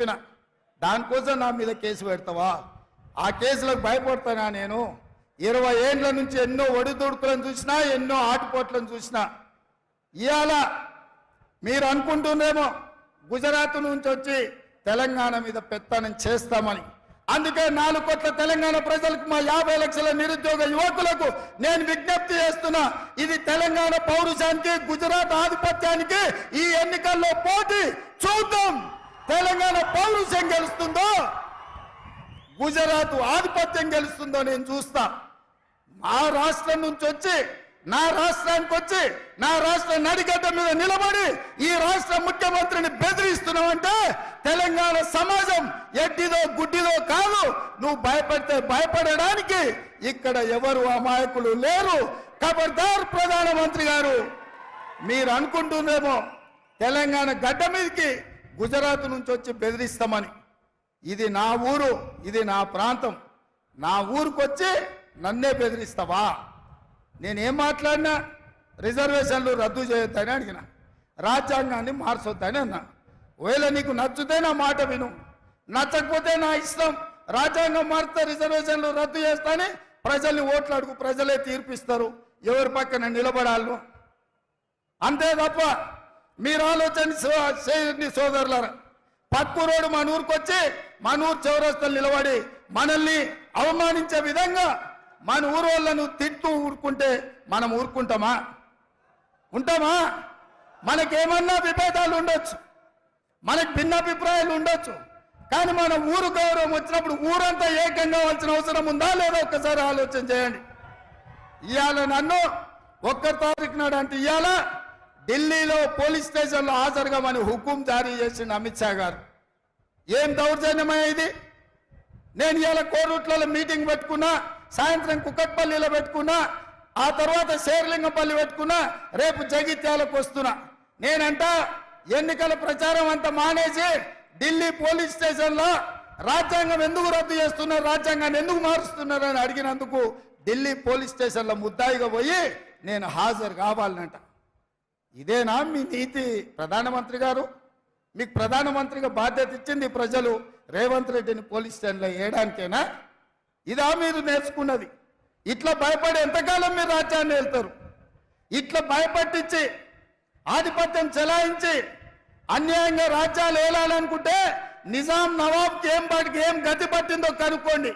చెప్పిన దానికోసం నా మీద కేసు పెడతావా? ఆ కేసులకు భయపడతానా? నేను 20 ఏళ్ల నుంచి ఎన్నో ఒడిదుడుకులను చూసినా, ఎన్నో ఆటుపోట్లను చూసినా. ఇవాళ మీరు అనుకుంటుండేమో గుజరాత్ నుంచి వచ్చి తెలంగాణ మీద పెత్తనం చేస్తామని. అందుకే 4 కోట్ల తెలంగాణ ప్రజలకు, మా 50 లక్షల నిరుద్యోగ యువకులకు నేను విజ్ఞప్తి చేస్తున్నా. ఇది తెలంగాణ పౌరుషానికి, గుజరాత్ ఆధిపత్యానికి ఈ ఎన్నికల్లో పోటీ. చూద్దాం తెలంగాణ పౌరుషం గెలుస్తుందో, గుజరాత్ ఆధిపత్యం గెలుస్తుందో నేను చూస్తా. మా రాష్ట్రం నుంచి వచ్చి, నా రాష్ట్రానికి వచ్చి, నా రాష్ట్ర నడిగడ్డ మీద నిలబడి ఈ రాష్ట్ర ముఖ్యమంత్రిని బెదిరిస్తున్నావంటే తెలంగాణ సమాజం ఎడ్డిదో గుడ్డిదో కాదు. నువ్వు భయపడితే భయపడడానికి ఇక్కడ ఎవరు అమాయకులు లేరు. ఖబర్దార్ ప్రధానమంత్రి గారు, మీరు అనుకుంటుందేమో తెలంగాణ గడ్డ మీదకి గుజరాత్ నుంచి వచ్చి బెదిరిస్తామని. ఇది నా ఊరు, ఇది నా ప్రాంతం. నా ఊరుకొచ్చి నన్నే బెదిరిస్తావా? నేనేం మాట్లాడినా రిజర్వేషన్లు రద్దు చేయొద్దని అడిగిన, రాజ్యాంగాన్ని మార్చొద్దని అన్నా. ఒకవేళ నీకు నచ్చితే నా మాట విను, నచ్చకపోతే నా ఇష్టం. రాజ్యాంగం మారితే రిజర్వేషన్లు రద్దు చేస్తాని ప్రజల్ని ఓట్లు అడుగు, ప్రజలే తీర్పిస్తారు ఎవరి పక్కన నిలబడాలను. అంతే తప్ప మీరు ఆలోచన చేయండి సోదరులారా. పక్కూరోడు మన ఊరికొచ్చి మన ఊరు చౌరస్తలు నిలబడి మనల్ని అవమానించే విధంగా మన ఊరు వాళ్ళను తిట్టు ఊరుకుంటే మనం ఊరుకుంటామా? ఉంటామా? మనకేమన్నా విభేదాలు ఉండొచ్చు, మనకు భిన్నాభిప్రాయాలు ఉండొచ్చు, కానీ మన ఊరు గౌరవం వచ్చినప్పుడు ఊరంతా ఏకంగా కావాల్సిన అవసరం ఉందా లేదా ఒక్కసారి ఆలోచన చేయండి. ఇవాళ నన్ను 1 తారీఖు నాడు అంటే ఇవాళ ఢిల్లీలో పోలీస్ స్టేషన్లో హాజరుగామని హుకుం జారీ చేసిన అమిత్ షా గారు. ఏం దౌర్జన్యమా ఇది? నేను ఇవాళ కోరుట్లలో మీటింగ్ పెట్టుకున్నా, సాయంత్రం కుక్కట్పల్లిలో పెట్టుకున్నా, ఆ తర్వాత శేర్లింగంపల్లి పెట్టుకున్నా, రేపు జగిత్యాలకు వస్తున్నా. నేనంట ఎన్నికల ప్రచారం అంతా మానేసి ఢిల్లీ పోలీస్ స్టేషన్లో రాజ్యాంగం ఎందుకు రద్దు చేస్తున్నారు, రాజ్యాంగాన్ని ఎందుకు మారుస్తున్నారు అని అడిగినందుకు ఢిల్లీ పోలీస్ స్టేషన్లో ముద్దాయిగా పోయి నేను హాజరు కావాలనంట. ఇదేనా మీ నీతి ప్రధానమంత్రి గారు? మీకు ప్రధానమంత్రిగా బాధ్యత ఇచ్చింది ప్రజలు రేవంత్ రెడ్డిని పోలీస్ స్టేషన్లో వేయడానికేనా? ఇదా మీరు నేర్చుకున్నది? ఇట్లా భయపడి ఎంతకాలం మీరు రాజ్యాన్ని వెళ్తారు? ఇట్లా భయపట్టించి ఆధిపత్యం చెలాయించి అన్యాయంగా రాజ్యాలు ఏలాలనుకుంటే నిజాం నవాబ్కి ఏం గతి పట్టిందో కనుక్కోండి.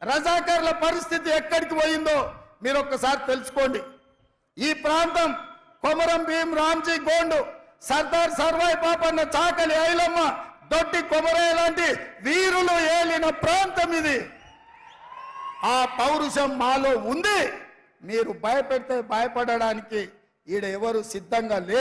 రజాకర్ల పరిస్థితి ఎక్కడికి పోయిందో మీరు ఒక్కసారి తెలుసుకోండి. ఈ ప్రాంతం కొమరం భీం రామ్జీ గోండు, సర్దార్ సర్వాయి పాపన్న, చాకలి ఐలమ్మ, దొడ్డి కొమరయ్య లాంటి వీరులు ఏలిన ప్రాంతం ఇది. ఆ పౌరుషం మాలో ఉంది. మీరు భయపెడితే భయపడడానికి ఈడ ఎవరు సిద్ధంగా లేరు.